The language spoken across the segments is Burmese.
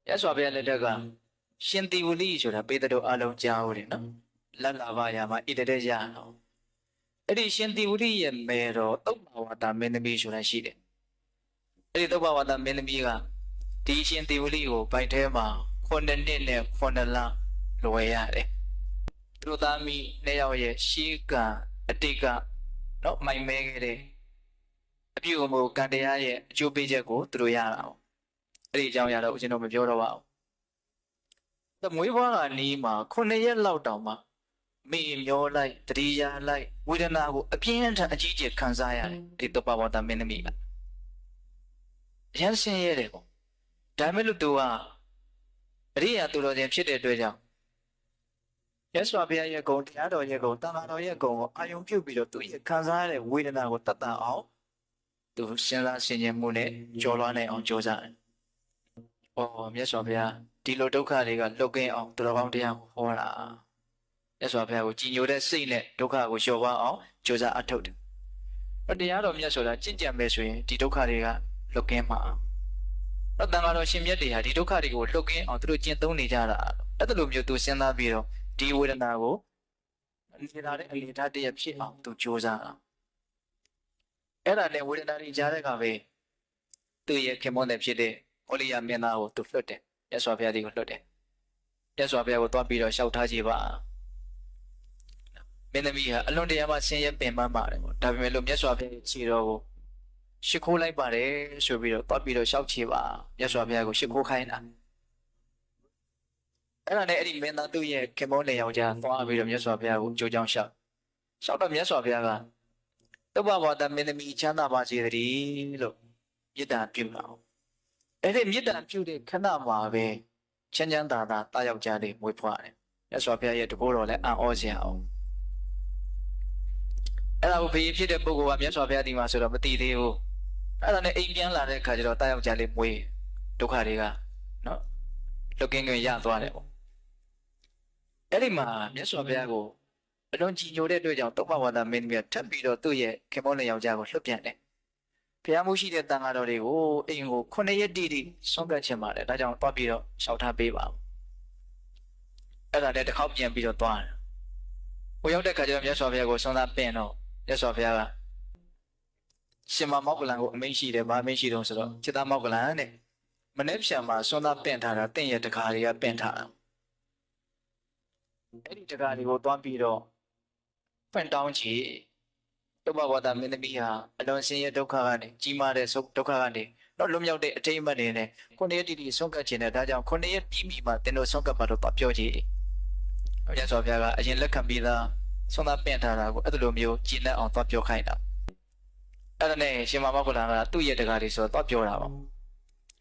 ရသော်ဘုရားလက်ထက်ကရှင်တိဝလိဆိုတာပေတတော်အလုံးကြားဦးတယ်နော်လတ်လာပါရမှာဣတတဲ့ရအောင်အဲ့ဒီရှင်တိဝလိရဲ့မေတော်သုပ္ပဝါဒမင်းသမီးဆိုတာရှိတယ်အဲ့ဒီသုပ္ပဝါဒမင်းသမီးကဒီရှင်တိဝလိကိုဗိုက်ထဲမှာ9နှစ်နဲ့9လလွယ်ရတယ်သူတို့သားမီးနှစ်ယောက်ရဲ့ရှေးကအတိတ်ကနော်မိုင်မဲခဲ့တဲ့အပြုအမူကံတရားရဲ့အကျိုးပေးချက်ကိုသူတို့ရတာပေါ့အဲ့ဒီအကြောင်းရတော့ဦးဇင်းတို့မပြောတော့ပါဘူးမွေးဖွားကနီးမှာ9ရက်လောက်တောင်မှမိမျောလိုက်တတိယလိုက်ဝေဒနာကိုအပြင်းထန်အကြီးကျယ်ခံစားရတယ်ဒီတပ္ပဝတ္တမင်းသမီးကအရန်ဆင်းရဲတယ်ပေါ့ဒါမဲ့လို့သူကအရိယာသူတော်စင်ဖြစ်တဲ့အတွက်ကြောင့်ရသော်ဘုရားရဲ့ဂုဏ်တရားတော်ရဲ့ဂုဏ်တန်ခါတော်ရဲ့ဂုဏ်ကိုအာယုံပြုတ်ပြီးတော့သူရဲ့ခံစားရတဲ့ဝေဒနာကိုတတ်တန်အောင်သူစဉ်းစားဆင်ခြင်မှုနဲ့ကြော်လွှားနိုင်အောင်ကြိုးစားတယ်။အော်မြတ်စွာဘုရားဒီလိုဒုက္ခတွေကလွတ်ကင်းအောင်သူတော်ကောင်းတရားကိုဟောတာ။မြတ်စွာဘုရားကိုကြည်ညိုတဲ့စိတ်နဲ့ဒုက္ခကိုလျှော့ပါအောင်ကြိုးစားအထောက်တယ်။တရားတော်မြတ်ဆိုတာကြင်ကြံပဲဆိုရင်ဒီဒုက္ခတွေကလွတ်ကင်းမှာ။တော့တန်ခါတော်ရှင်မြတ်တွေဟာဒီဒုက္ခတွေကိုလွတ်ကင်းအောင်သူတို့ကျင့်သုံးနေကြတာ။အဲ့ဒါလိုမျိုးသူစဉ်းစားပြီးတော့ဒီဝေဒနာကိုနေလာတဲ့အနေအထားတည်းဖြစ်အောင်သူကြိုးစားတာအဲ့ဒါနဲ့ဝေဒနာတွေကြားတဲ့ကပဲသူရဲ့ခင်မွန်းတဲ့ဖြစ်တဲ့ဩလိယမင်းသားကိုသူလွတ်တယ်ရသော်ဘုရားဒီကိုလွတ်တယ်ရသော်ဘုရားကိုတွားပြီးတော့လျှောက်ထားကြပါမင်းသမီးဟာအလွန်တရာမှဆင်းရဲပင်ပန်းပါတယ်ပေါ့ဒါပေမဲ့လို့မြတ်စွာဘုရားရဲ့ခြေတော်ကိုရှ िख ိုးလိုက်ပါတယ်ဆိုပြီးတော့တွားပြီးတော့လျှောက်ချေပါမြတ်စွာဘုရားကိုရှ िख ိုးခိုင်းတာအဲ့ဒါနဲ့အဲ့ဒီမင်းသားသူ့ရဲ့ခင်မွန်းတဲ့ယောက်ျားသွားပြီးတော့မြတ်စွာဘုရားကိုကြိုးကြောင်းလျှောက်တော့မြတ်စွာဘုရားကသုပ္ပဝါဒမင်းသမီးချမ်းသာပါစေတည်းလို့မေတ္တာပြုတာအဲ့ဒီမေတ္တာပြုတဲ့ခဏမှာပဲချမ်းချမ်းသာသာတာယောက်ျားလေးမွေးဖွားတယ်မြတ်စွာဘုရားရဲ့တကိုးတော်လည်းအံ့ဩစရာအောင်အဲ့ဒါကိုဘေးဖြစ်တဲ့ပုဂ္ဂိုလ်ကမြတ်စွာဘုရားဒီမှာဆိုတော့မသိသေးဘူးအဲ့ဒါနဲ့အိမ်ပြန်လာတဲ့အခါကျတော့တာယောက်ျားလေးမွေးဒုက္ခတွေကနော်လွတ်ကင်းခွင့်ရသွားတယ်ပေါ့အဲ့ဒီမှာမြတ်စွာဘုရားကိုအလွန်ကြည်ညိုတဲ့အတွက်ကြောင့်သုပ္ပဝါဒမင်းသမီးထပ်ပြီးတော့သူ့ရဲ့ခင်မောနဲ့ယောက်ျားကိုလွှတ်ပြန်တယ်ဘုရားမှုရှိတဲ့တန်ဃာတော်တွေကိုအိမ်ကို9ရက်တိတိဆုံးကတ်ချင်ပါတယ်ဒါကြောင့်တွားပြီးတော့လျှောက်ထားပေးပါဦးအဲ့ဒါနဲ့တစ်ခေါက်ပြန်ပြီးတော့တွားတယ်ဟိုရောက်တဲ့ခါကျတော့မြတ်စွာဘုရားကိုဆွမ်းသားပင့်တော့မြတ်စွာဘုရားကရှင်မမောက္ကလန်ကိုအမိန့်ရှိတယ်ဗာအမိန့်ရှိတော့ဆိုတော့จิตမောက္ကလန်တဲ့မနေ့ဖြန်မှာဆွမ်းသားပင့်ထားတာတင့်ရဲ့တခါတွေကပင့်ထားတာအဲ့ဒီတကားတွေကိုတွားပြီးတော့ဖွင့်တောင်းကြည့်သုပ္ပဝါဒမင်းသမီးဟာအလွန်ဆင်းရဲဒုက္ခကနေကြီးမားတဲ့ဒုက္ခကနေတော့လွတ်မြောက်တဲ့အထိမ်းအမှတ်တွေနဲ့9ရက်တိတိဆုံးကတ်ခြင်းနဲ့ဒါကြောင့်9ရက်ပြည့်ပြီမှတင်တို့ဆုံးကတ်ပါတော့ပြောကြည့်မြတ်စွာဘုရားကအရင်လက်ခံပြီးသားဆုံးသားပင့်ထားတာကိုအဲ့လိုမျိုးကြည်လက်အောင်သွားပြောခိုင်းတာအဲ့ဒါနဲ့ရှင်မမောက္ကလန်ကသူ့ရဲ့တကားတွေဆိုတော့ပြောတာပေါ့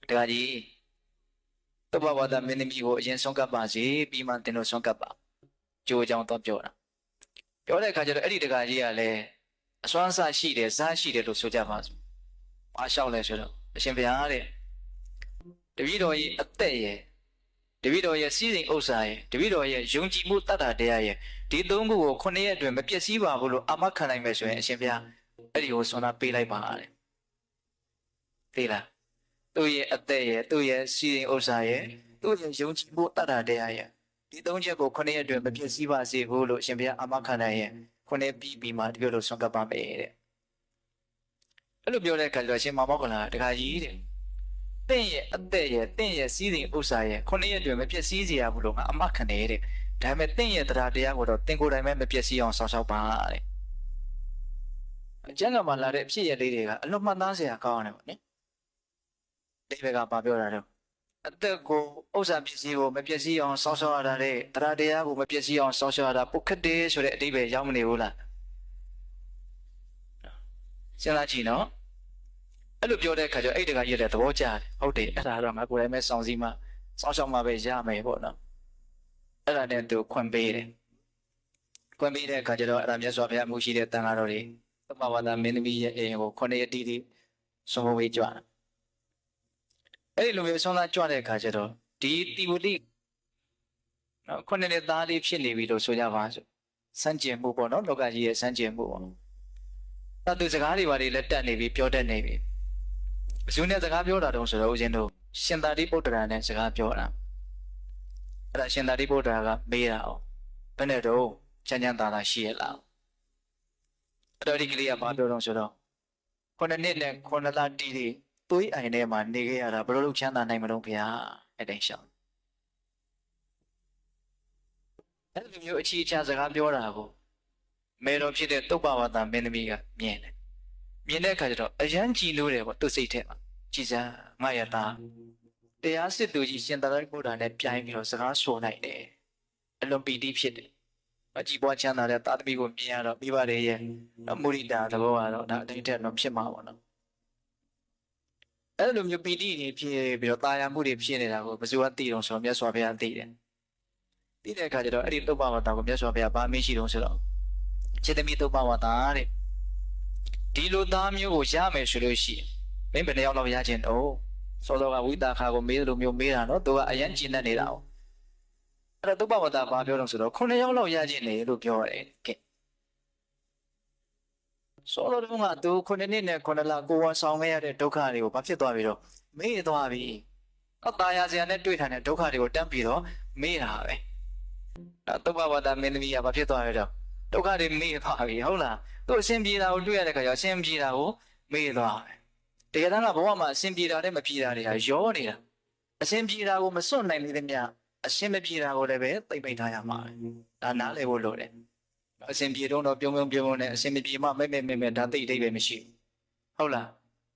တကားကြီးသုပ္ပဝါဒမင်းသမီးကိုအရင်ဆုံးကတ်ပါစေပြီးမှတင်တို့ဆုံးကတ်ပါကြိုးကြောင်တော့ပြောတာပြောတဲ့အခါကျတော့အဲ့ဒီတကာကြီးကလည်းအစွမ်းအစရှိတယ်ဇာရှိတယ်လို့ဆိုကြပါစို့။အားလျှောက်လဲဆိုတော့အရှင်ဘုရားတဲ့တပည့်တော်ရဲ့အသက်ရဲ့တပည့်တော်ရဲ့စီးစိမ်ဥစ္စာရဲ့တပည့်တော်ရဲ့ယုံကြည်မှုတတ်တာတရားရဲ့ဒီသုံးခုကို9ရက်အတွင်းမပြည့်စည်ပါဘူးလို့အာမခံနိုင်မယ်ဆိုရင်အရှင်ဘုရားအဲ့ဒီကိုဆွမ်းသာပေးလိုက်ပါတဲ့။သိလား။သူ့ရဲ့အသက်ရဲ့သူ့ရဲ့စီးစိမ်ဥစ္စာရဲ့သူ့ရဲ့ယုံကြည်မှုတတ်တာတရားရဲ့ဒီသုံးချက်ကို9ရက်အတွင်းမပြည့်စည်ပါစေဘူးလို့ရှင်ဘုရားအာမခံနိုင်ရင်9ရက်ပြီးမှတပြည့်လို့ဆွမ်းကပ်ပါမယ်တဲ့အဲ့လိုပြောတဲ့အခါကျတော့ရှင်မောက္ကလန်တခါကြီးတဲ့တင့်ရဲ့အသက်ရဲ့တင့်ရဲ့စီးစိမ်ဥစ္စာရဲ့9ရက်အတွင်းမပြည့်စည်စေရဘူးလို့ငါအာမခံနေတဲ့ဒါပေမဲ့တင့်ရဲ့တရားတရားကိုတော့တင်ကိုယ်တိုင်ပဲမပြည့်စည်အောင်ဆောင်ရှောက်ပါတဲ့အကျဉ်းကမှလာတဲ့အဖြစ်ရလေးတွေကအလွန်မှတ်သားစရာကောင်းတယ်ပေါ့နိဒီဘက်ကဘာပြောတာတော့အသက်ကိုဥစ္စာပစ္စည်းကိုမပျက်စီးအောင်စောင့်ရှောက်ရတာတဲ့တရားတရားကိုမပျက်စီးအောင်စောင့်ရှောက်ရတာပုခတ်တယ်ဆိုတဲ့အဓိပ္ပာယ်ရောက်မနေဘူးလားစဉ်းစားကြည့်နော်အဲ့လိုပြောတဲ့အခါကျအဲ့တကကြီးတဲ့သဘောကျတယ်ဟုတ်တယ်အဲ့ဒါတော့ငါကိုယ်တိုင်ပဲစောင့်စည်းမှစောင့်ရှောက်မှပဲရမယ်ပေါ့နော်အဲ့ဒါနဲ့သူခွင့်ပေးတယ်ခွင့်ပေးတဲ့အခါကျတော့အဲ့ဒါမြတ်စွာဘုရားမှုရှိတဲ့တန်ဃာတော်တွေသုပ္ပဝါဒမင်းသမီးရဲ့အိမ်ကို9ရက်တိတိဆုံးဝေးကြွအဲ့ဒီလိုမျိုးဆုံးသားကြွတဲ့အခါကျတော့ဒီတိဝတိနော်9နှစ်သားလေးဖြစ်နေပြီလို့ဆိုကြပါစို့စမ်းကျင်မှုပေါ့နော်လောကကြီးရဲ့စမ်းကျင်မှုပေါ့တတ်သူစကားတွေဘာတွေလက်တက်နေပြီပြောတတ်နေပြီဘယ်သူနဲ့စကားပြောတာတုံးဆိုတော့ဦးဇင်းတို့ ရှင်သာရိပုတ္တရာနဲ့စကားပြောတာအဲ့ဒါရှင်သာရိပုတ္တရာကမေးတာ哦ဘယ်နဲ့တော့ချမ်းချမ်းသာသာရှိရလားအဲ့တော့ဒီကလေးကဘာပြောတော့ဆိုတော့ခုနှစ်နှစ်နဲ့ခုနှစ်လတီးတီးသွေးအိုင်ထဲမှာနေခဲ့ရတာဘယ်လိုလုပ်ချမ်းသာနိုင်မလို့ခင်ဗျာအဲ့တိုင်းရှောင်းအဲ့လိုမျိုးအခြေချစကားပြောတာကိုမေတော်ဖြစ်တဲ့တုပ္ပဝါဒမင်းသမီးကမြင်တယ်မြင်တဲ့အခါကျတော့အယမ်းကြည်လို့တယ်ပေါ့သူ့စိတ်ထဲမှာကြည်စမ်းငါရတာတရားစစ်သူကြီးရှင်သာရိပုတ္တရာနဲ့ပြိုင်ပြီးတော့စကားဆိုနိုင်တယ်အလွန်ပီတိဖြစ်တယ်အကြည်ပွားချမ်းသာတဲ့သာသမီကိုမြင်ရတော့မိဘတွေရဲ့မုရိတာသဘောကတော့ဒါအတိုင်းတက်တော့ဖြစ်မှာပေါ့နော်အဲ့လိုမျိုးပီတိတွေဖြစ်ပြီးတော့တာယာမှုတွေဖြစ်နေတာကိုဘယ်သူကသိတော့ဆိုတော့မြတ်စွာဘုရားသိတယ်သိတဲ့အခါကျတော့အဲ့ဒီတုပ္ပဝါဒကိုမြတ်စွာဘုရားဗာမင်းရှိတော့ဆိုတော့စေတမိတုပ္ပဝါဒတဲ့ဒီလိုသားမျိုးကိုရမယ်ဆိုလို့ရှိရင်မင်းဘယ်နှယောက်လောက်ရခြင်းတော့စောစောကဝိတာခါကိုမေးတယ်လို့မျိုးမေးတာနော်သူကအရင်ကျင့်တတ်နေတာ哦အဲ့တော့တုပ္ပဝါဒဘာပြောတော့ဆိုတော့9ယောက်လောက်ရခြင်းလေလို့ပြောရတယ်ကဲစောစောတုန်းကသူ9နှစ်နဲ့9လကိုဝန်ဆောင်ခဲ့ရတဲ့ဒုက္ခတွေကိုဘာဖြစ်သွားပြီတော့မေ့သွားပြီအตาရစရာနဲ့တွေ့ထားတဲ့ဒုက္ခတွေကိုတန်းပြီးတော့မေ့တာပဲအဲ့တုပ္ပဝါဒမင်းသမီးကဘာဖြစ်သွားရတော့ဒုက္ခတွေမေ့သွားပြီဟုတ်လားသူအစဉ်ပြေတာကိုတွေ့ရတဲ့ခါကျအစဉ်ပြေတာကိုမေ့သွားတယ်တကယ်တမ်းကဘဝမှာအစဉ်ပြေတာနဲ့မပြေတာတွေကရောနေတာအစဉ်ပြေတာကိုမစွန့်နိုင်သေးတဲ့မြတ်အစဉ်မပြေတာကိုလည်းပဲသိမ့်ပိတ်ထားရမှာဒါနားလည်ဖို့လိုတယ်အစဉ်ပြေတော့ပြုံးနဲ့အစဉ်မပြေမှမဲ့ဒါသိအိဗယ်မရှိဘူးဟုတ်လား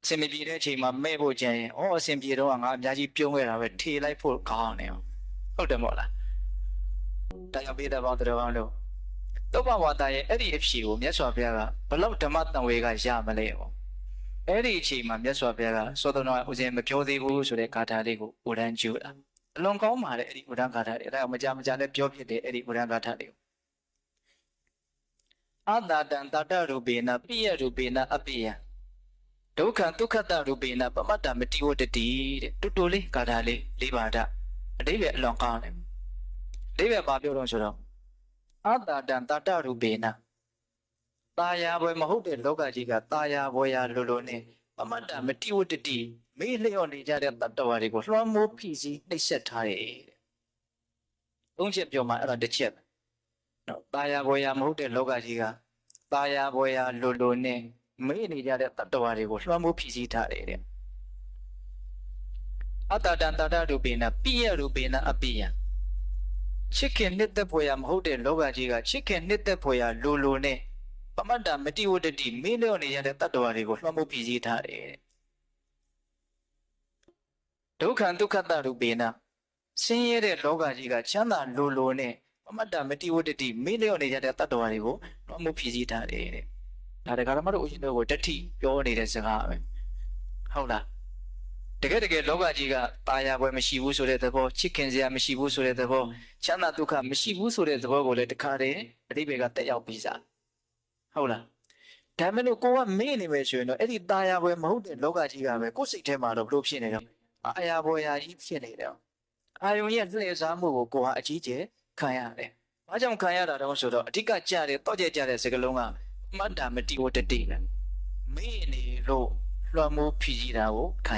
အစဉ်မပြေတဲ့အချိန်မှာမဲ့ဖို့ကြံရင်အစဉ်ပြေတော့ငါအများကြီးပြုံးခဲ့တာပဲထေလိုက်ဖို့ကောင်းနေအောင်ဟုတ်တယ်မို့လားဒါကြောင့်ပေးတဲ့ပေါင်းတော်ကောင်းလို့တုပ္ပဝါဒရဲ့အဲ့ဒီအဖြေကိုမြတ်စွာဘုရားကဘလောက်ဓမ္မတန်ဝေကရမလဲပေါ့အဲ့ဒီအချိန်မှာမြတ်စွာဘုရားကသောတော်ကဦးဇင်းမပြောသေးဘူးဆိုတဲ့ဂါထာလေးကိုဥဒန်းကျူတာအလွန်ကောင်းပါလေအဲ့ဒီဥဒန်းဂါထာလေးအဲ့ဒါမကြနဲ့ပြောဖြစ်တယ်အဲ့ဒီဥဒန်းဂါထာလေးကိုအတာတံတတရူပေနပိယရူပေနအပိယဒုက္ခဒုက္ခတရူပေနပမတ္တမတိဝတ္တိတဲ့တူတူလေးဂါထာလေး၄ပါးဓာအဓိပ္ပာယ်အလွန်ကောင်းတယ်အဓိပ္ပာယ်ဘာပြောတော့ဆိုတော့အတာတံတတရူပေနတာယာဘွယ်မဟုတ်တဲ့လောကကြီးကတာယာဘွယ်ရာလိုနဲ့ပမတ္တမတိဝတ္တိမေးလျော့နေကြတဲ့တတ္တဝါတွေကိုလွှမ်းမိုးဖိစီးနှိပ်စက်ထားတယ်တဲ့။သုံးချက်ပြောမှအဲ့ဒါတစ်ချက်ပဲ။နော်တာယာဘွယ်ရာမဟုတ်တဲ့လောကကြီးကတာယာဘွယ်ရာလိုနဲ့မေးနေကြတဲ့တတ္တဝါတွေကိုလွှမ်းမိုးဖိစီးထားတယ်တဲ့အတ္တတံတတရူပေနပိယရူပေနအပိယချစ်ခင်နှစ်သက်ဖွယ်ရာမဟုတ်တဲ့လောကကြီးကချစ်ခင်နှစ်သက်ဖွယ်ရာလိုနဲ့ပမတ္တမတိဝတ္တိမေးလျော့နေရတဲ့တတ္တဝါတွေကိုလွှမ်းမိုးဖိစီးထားတယ်ဒုက္ခဒုက္ခတရူပေနဆင်းရဲတဲ့လောကကြီးကချမ်းသာလိုနဲ့ပမတ္တမတိဝတ္တိမေးလျော့နေကြတဲ့တတ္တဝါတွေကိုလွှမ်းမိုးဖိစီးထားတယ်တဲ့ဒါတက္ကရာမတို့ဦးရှင်တို့ကိုတတိပြောနေတဲ့စကားပဲဟုတ်လားတကယ်လောကကြီးကတာယာပွဲမရှိဘူးဆိုတဲ့သဘောချစ်ခင်စရာမရှိဘူးဆိုတဲ့သဘောချမ်းသာဒုက္ခမရှိဘူးဆိုတဲ့သဘောကိုလည်းတခါတည်းအတိပ္ပယ်ကတက်ရောက်ပြီးစားဟုတ်လားဒါမဲ့လို့ကိုကမေ့နေမယ်ဆိုရင်တော့အဲ့ဒီတာယာပွဲမဟုတ်တဲ့လောကကြီးကပဲကိုယ်စိတ်ထဲမှာတော့ဘလို့ဖြစ်နေတော့အာယာပွဲရာကြီးဖြစ်နေတယ်အာယုံရဲ့လှည့်စားမှုကိုကိုကအကြီးကျယ်ခံရတယ်ဘာကြောင့်ခံရတာတုံးဆိုတော့အဓိကကြတဲ့တော့ကြတဲ့စကလုံးကမတ္တမတိဝတ္တိပဲမေ့နေလို့လွှမ်းမိုးဖိစီးတာကိုခံ